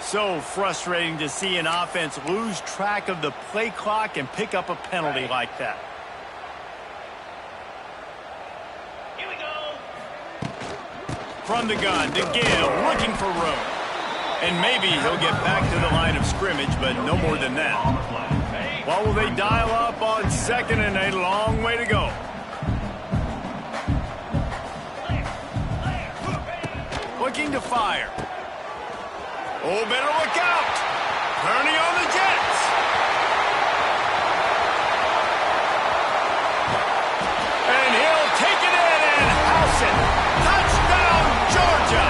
So frustrating to see an offense lose track of the play clock and pick up a penalty like that. Here we go. From the gun, to give, looking for room. And maybe he'll get back to the line of scrimmage, but no more than that. What will they dial up on second and a long way to go? Looking to fire. Oh, better look out. Turning on the Jets. And he'll take it in and house it. Touchdown, Georgia.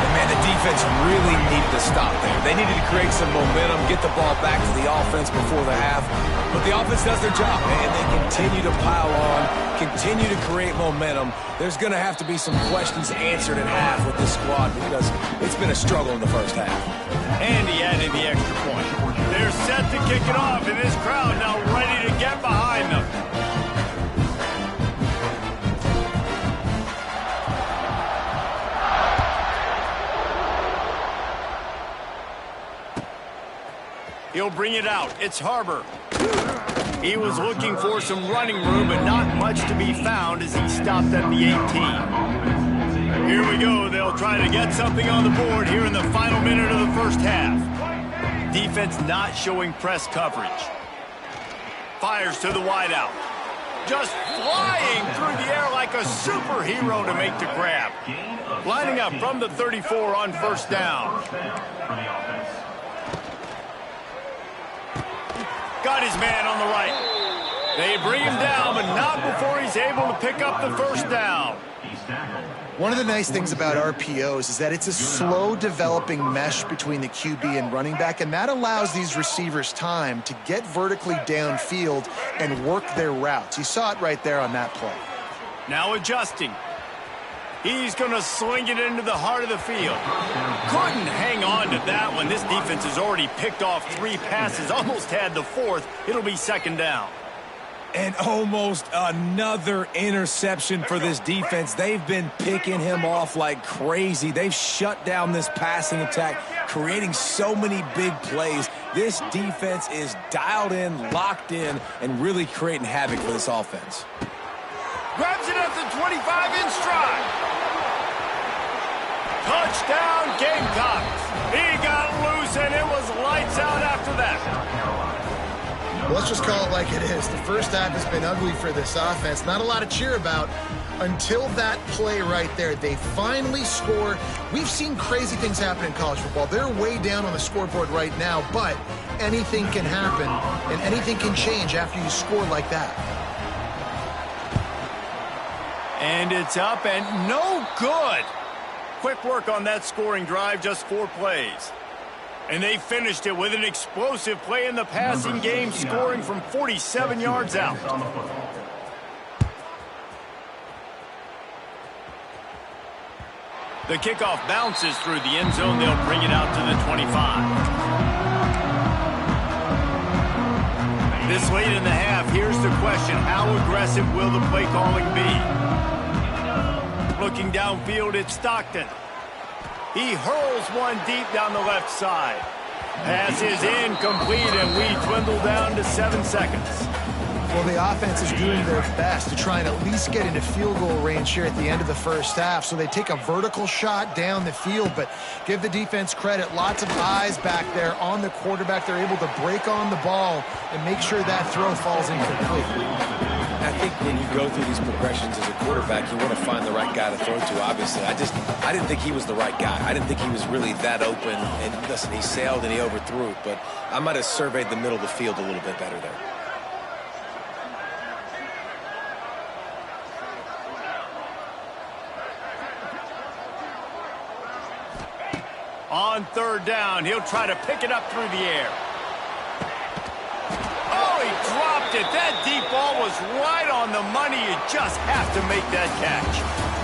And man, the defense really needed to stop there. They needed to create some momentum, get the ball back to the offense before the half. But the offense does their job, and they continue to pile on, continue to create momentum. There's going to have to be some questions answered at half with this squad because it's been a struggle in the first half. And he added the extra point. They're set to kick it off, and this crowd now ready to get behind them. He'll bring it out. It's Harbor. He was looking for some running room, but not much to be found as he stopped at the 18. Here we go. They'll try to get something on the board here in the final minute of the first half. Defense not showing press coverage. Fires to the wideout. Just flying through the air like a superhero to make the grab. Lining up from the 34 on first down. Got his man on the right. They bring him down, but not before he's able to pick up the first down. One of the nice things about RPOs is that it's a slow developing mesh between the QB and running back, and that allows these receivers time to get vertically downfield and work their routes. You saw it right there on that play. Now adjusting. He's going to sling it into the heart of the field. Couldn't hang on to that one. This defense has already picked off 3 passes, almost had the 4th. It'll be second down. And almost another interception for this defense. They've been picking him off like crazy. They've shut down this passing attack, creating so many big plays. This defense is dialed in, locked in, and really creating havoc for this offense. Grabs it at the 25 in stride. Touchdown, Gamecocks. He got loose, and it was lights out after that. Well, let's just call it like it is. The first half has been ugly for this offense. Not a lot to cheer about until that play right there. They finally score. We've seen crazy things happen in college football. They're way down on the scoreboard right now, but anything can happen, and anything can change after you score like that. And it's up and no good. Quick work on that scoring drive, just 4 plays. And they finished it with an explosive play in the passing game, scoring from 47 yards out. The kickoff bounces through the end zone. They'll bring it out to the 25. This late in the half, here's the question. How aggressive will the play calling be? Looking downfield, it's Stockton. He hurls one deep down the left side. Pass is incomplete, and we dwindle down to 7 seconds. Well, the offense is doing their best to try and at least get into field goal range here at the end of the first half. So they take a vertical shot down the field, but give the defense credit. Lots of eyes back there on the quarterback. They're able to break on the ball and make sure that throw falls incomplete. I think when you go through these progressions as a quarterback, you want to find the right guy to throw to, obviously. I didn't think he was the right guy. I didn't think he was really that open. And listen, he sailed and he overthrew, but I might have surveyed the middle of the field a little bit better there. On third down, he'll try to pick it up through the air. Oh, he dropped it. That deep ball was right on the money. You just have to make that catch.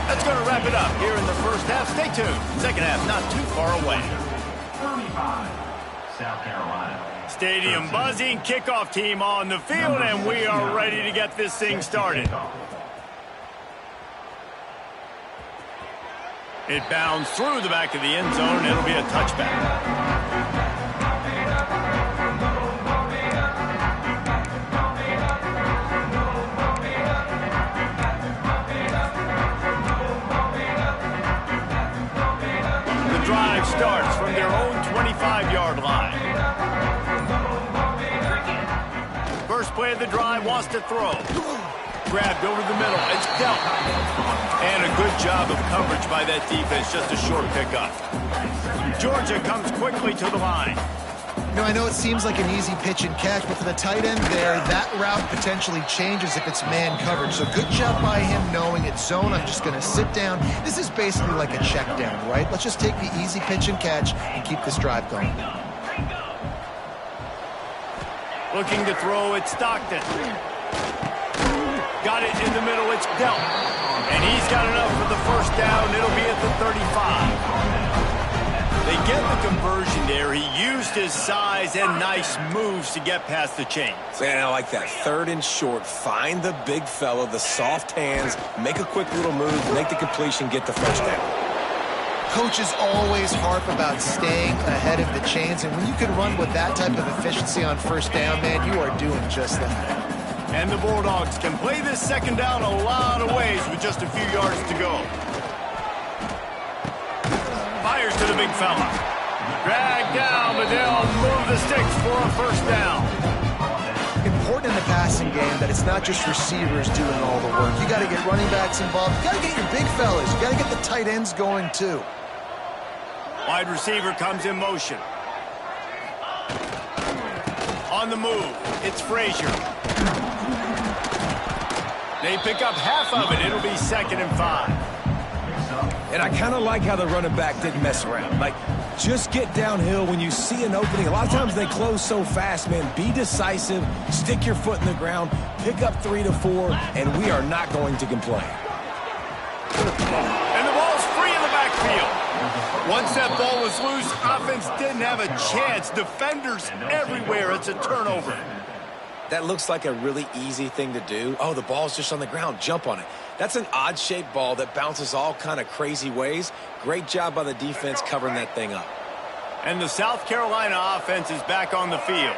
That's going to wrap it up here in the first half. Stay tuned. Second half not too far away. 35, South Carolina. Stadium buzzing, kickoff team on the field, and we are ready to get this thing started. It bounds through the back of the end zone, and it'll be a touchback. Starts from their own 25-yard line. First play of the drive, wants to throw. Grabbed over the middle. It's dealt. And a good job of coverage by that defense. Just a short pickup. Georgia comes quickly to the line. You know, I know it seems like an easy pitch and catch, but for the tight end there, that route potentially changes if it's man coverage. So good job by him knowing it's zone. I'm just going to sit down. This is basically like a check down, right? Let's just take the easy pitch and catch and keep this drive going. Looking to throw, it's Stockton. Got it in the middle, it's dealt. And he's got enough for the first down. It'll be at the 35. They get the conversion there. He used his size and nice moves to get past the chains. Man, I like that. 3rd and short. Find the big fella, the soft hands, make a quick little move, make the completion, get the first down. Coaches always harp about staying ahead of the chains, and when you can run with that type of efficiency on first down, man, you are doing just that. And the Bulldogs can play this second down a lot of ways with just a few yards to go. Fires to the big fella. Dragged down, but they'll move the sticks for a first down. Important in the passing game that it's not just receivers doing all the work. You got to get running backs involved. You got to get your big fellas. You got to get the tight ends going too. Wide receiver comes in motion. On the move, it's Frazier. They pick up half of it. It'll be 2nd and 5. And I kind of like how the running back didn't mess around. Like, just get downhill when you see an opening. A lot of times they close so fast, man. Be decisive, stick your foot in the ground, pick up 3 to 4, and we are not going to complain. And the ball's free in the backfield. Once that ball was loose, offense didn't have a chance. Defenders everywhere. It's a turnover. That looks like a really easy thing to do. Oh, the ball's just on the ground. Jump on it. That's an odd-shaped ball that bounces all kind of crazy ways. Great job by the defense covering that thing up. And the South Carolina offense is back on the field.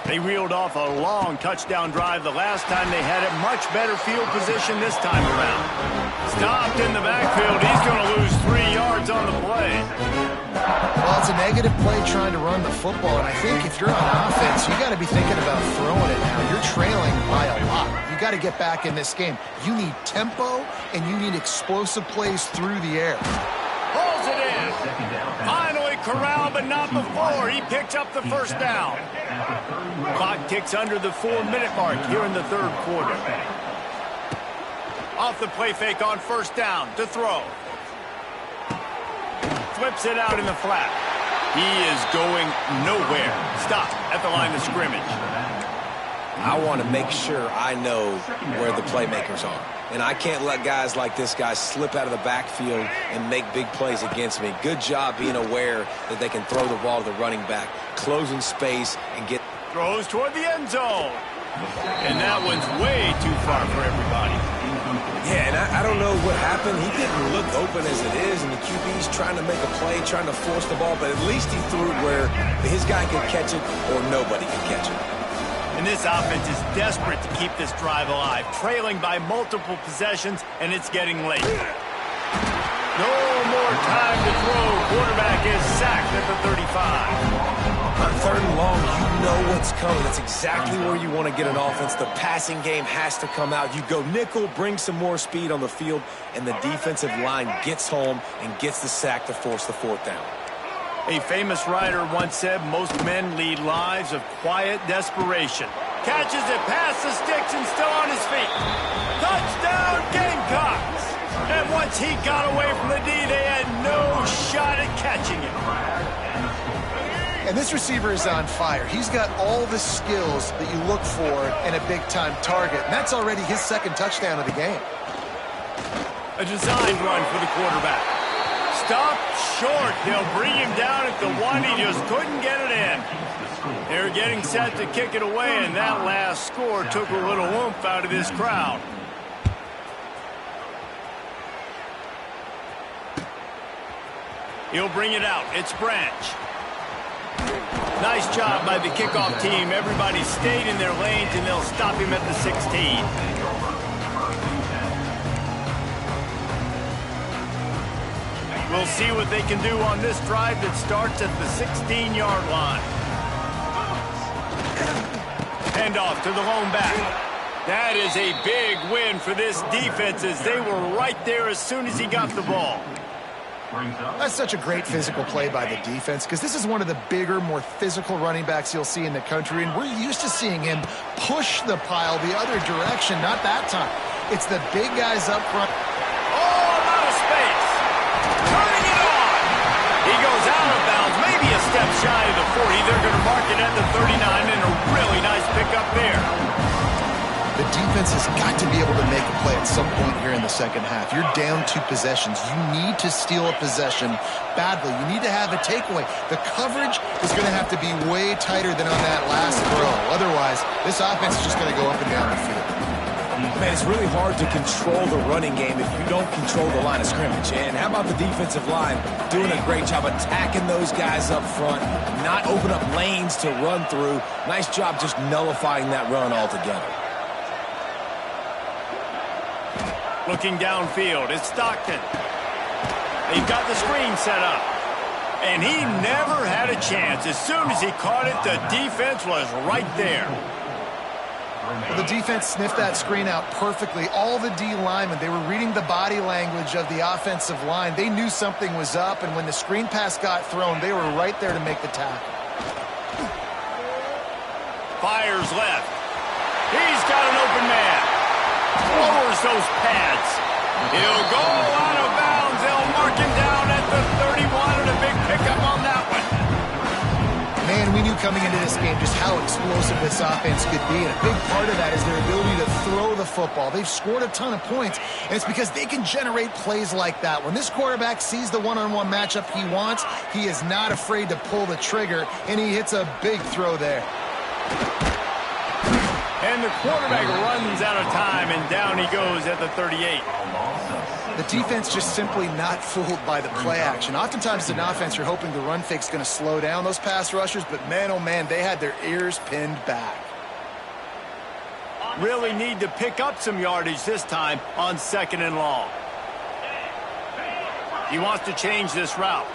They reeled off a long touchdown drive the last time they had it. Much better field position this time around. Stopped in the backfield. He's going to lose 3 yards on the play. Well, it's a negative play trying to run the football, and I think if you're on offense, you got to be thinking about throwing it now. You're trailing by a lot. You got to get back in this game. You need tempo, and you need explosive plays through the air. Pulls it in. Finally corralled, but not before. He picks up the first down. Clock ticks under the 4-minute mark here in the 3rd quarter. Off the play fake on first down to throw. Flips it out in the flat. He is going nowhere. Stop at the line of scrimmage. I want to make sure I know where the playmakers are. And I can't let guys like this guy slip out of the backfield and make big plays against me. Good job being aware that they can throw the ball to the running back, closing space, and get... Throws toward the end zone. And that one's way too far for everybody. Yeah, and I don't know what happened. He didn't look open as it is, and the QB's trying to make a play, trying to force the ball, but at least he threw it where his guy could catch it or nobody could catch it. And this offense is desperate to keep this drive alive, trailing by multiple possessions, and it's getting late. No more time to throw. Quarterback is sacked at the 35. On 3rd and long, you know what's coming. That's exactly where you want to get an offense. The passing game has to come out. You go nickel, bring some more speed on the field, and the defensive line gets home and gets the sack to force the 4th down. A famous writer once said, most men lead lives of quiet desperation. Catches it past the sticks and still on his feet. Touchdown, Gamecocks! And once he got away from the D, they had no shot at catching him. And this receiver is on fire. He's got all the skills that you look for in a big-time target, and that's already his 2nd touchdown of the game. A designed run for the quarterback. Stopped short. They'll bring him down at the 1. He just couldn't get it in. They're getting set to kick it away, and that last score took a little oomph out of this crowd. He'll bring it out. It's Branch. Nice job by the kickoff team. Everybody stayed in their lanes, and they'll stop him at the 16. We'll see what they can do on this drive that starts at the 16-yard line. Handoff to the lone back. That is a big win for this defense as they were right there as soon as he got the ball. That's such a great physical play by the defense because this is one of the bigger, more physical running backs you'll see in the country, and we're used to seeing him push the pile the other direction. Not that time. It's the big guys up front. Oh, a lot of space. Turning it on. He goes out of bounds, maybe a step shy of the 40. They're going to mark it at the 39, and a really nice pickup there. The defense has got to be able to make a play at some point here in the second half. You're down 2 possessions. You need to steal a possession badly. You need to have a takeaway. The coverage is going to have to be way tighter than on that last throw. Otherwise, this offense is just going to go up and down the field. Man, it's really hard to control the running game if you don't control the line of scrimmage. And how about the defensive line doing a great job attacking those guys up front, not open up lanes to run through. Nice job just nullifying that run altogether. Looking downfield, it's Stockton. They've got the screen set up. And he never had a chance. As soon as he caught it, the defense was right there. The defense sniffed that screen out perfectly. All the D linemen, they were reading the body language of the offensive line. They knew something was up, and when the screen pass got thrown, they were right there to make the tackle. Fires left. He's got an open man. Lowers those pads. He'll go out of bounds. They'll mark him down at the 31, and a big pickup on that one. Man, we knew coming into this game just how explosive this offense could be, and a big part of that is their ability to throw the football. They've scored a ton of points, and it's because they can generate plays like that. When this quarterback sees the one-on-one matchup he wants, he is not afraid to pull the trigger, and he hits a big throw there. And the quarterback runs out of time, and down he goes at the 38. The defense just simply not fooled by the play action. Oftentimes, as an offense, you're hoping the run fake's going to slow down those pass rushers, but man, oh man, they had their ears pinned back. Really need to pick up some yardage this time on 2nd and long. He wants to change this route.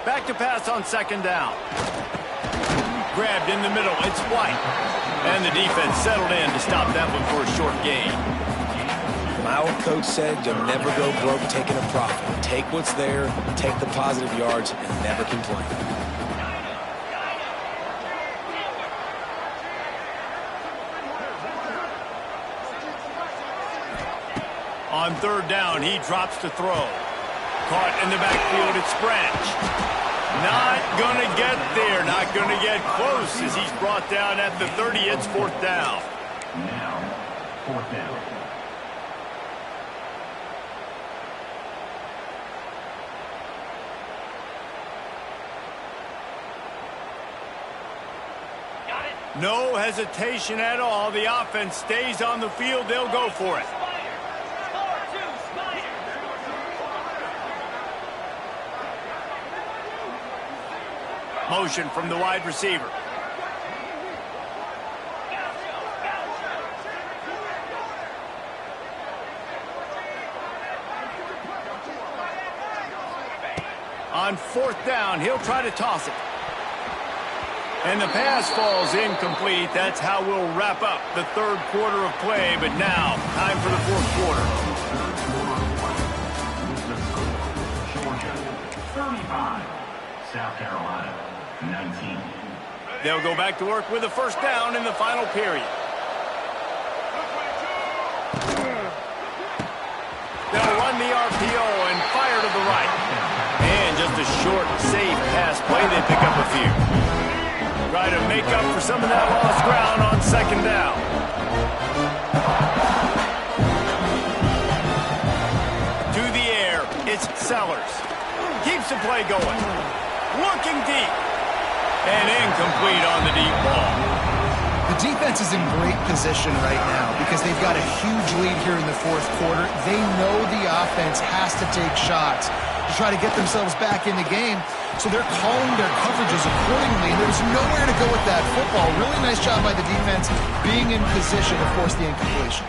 Back to pass on 2nd down. Grabbed in the middle, it's White. And the defense settled in to stop that one for a short gain. My old coach said you'll never go broke taking a profit. Take what's there, take the positive yards, and never complain. On 3rd down, he drops to throw. Caught in the backfield, it's Branch. Not going to get there, not going to get close as he's brought down at the 30. It's 4th down. Now, 4th down. No hesitation at all. The offense stays on the field. They'll go for it. Motion from the wide receiver. On 4th down, he'll try to toss it. And the pass falls incomplete. That's how we'll wrap up the 3rd quarter of play. But now, time for the 4th quarter. Georgia, 35. South Carolina, 19. They'll go back to work with a 1st down in the final period. They'll run the RPO and fire to the right. And just a short, safe pass play. They pick up a few. Try to make up for some of that lost ground on 2nd down. To the air, it's Sellers. Keeps the play going. Looking deep. And incomplete on the deep ball. The defense is in great position right now because they've got a huge lead here in the 4th quarter. They know the offense has to take shots. to try to get themselves back in the game. So they're calling their coverages accordingly, and there's nowhere to go with that football. Really nice job by the defense being in position to force the incompletion.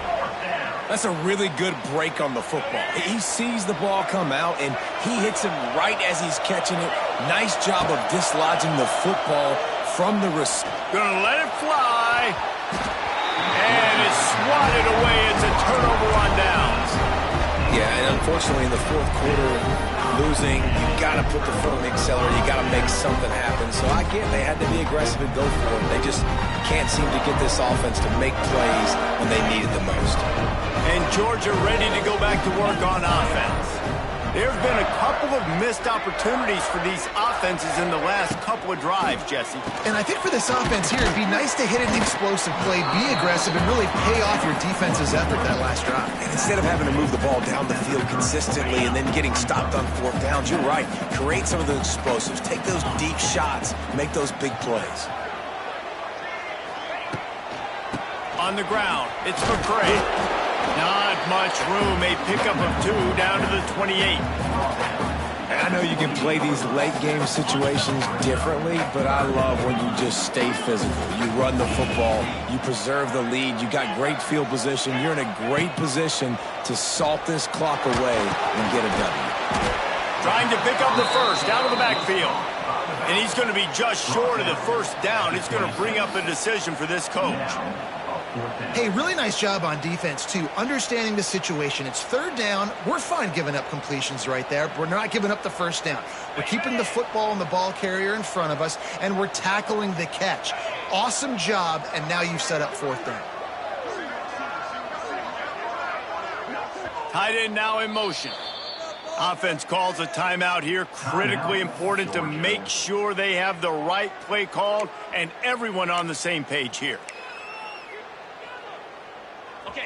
That's a really good break on the football. He sees the ball come out, and he hits him right as he's catching it. Nice job of dislodging the football from the receiver. Gonna let it fly. And it's swatted away. It's a turnover on downs. Yeah, and unfortunately in the fourth quarter, losing, you got to put the foot on the accelerator. You got to make something happen. So I get they had to be aggressive and go for it. They just can't seem to get this offense to make plays when they need it the most. And Georgia ready to go back to work on offense. There have been a couple of missed opportunities for these offenses in the last couple of drives, Jesse. And I think for this offense here, it'd be nice to hit an explosive play, be aggressive, and really pay off your defense's effort that last drive. And instead of having to move the ball down the field consistently and then getting stopped on fourth downs, you're right. Create some of those explosives. Take those deep shots. Make those big plays. On the ground, it's McCray. Not much room. A pickup of 2 down to the 28. And I know you can play these late game situations differently, but I love when you just stay physical. You run the football, you preserve the lead, you got great field position, you're in a great position to salt this clock away and get a W. Trying to pick up the first out of the backfield. And he's going to be just short of the first down. It's going to bring up a decision for this coach. Hey, really nice job on defense, too, understanding the situation. It's third down. We're fine giving up completions right there. We're not giving up the first down. We're keeping the football and the ball carrier in front of us, and we're tackling the catch. Awesome job, and now you've set up fourth down. Tight end now in motion. Offense calls a timeout here. Critically important to make sure they have the right play called and everyone on the same page here.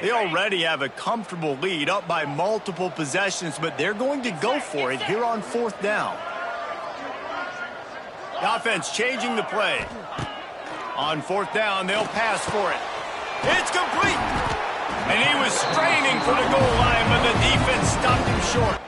They already have a comfortable lead, up by multiple possessions, but they're going to go for it here on fourth down. The offense changing the play. On fourth down, they'll pass for it. It's complete. And he was straining for the goal line, but the defense stopped him short.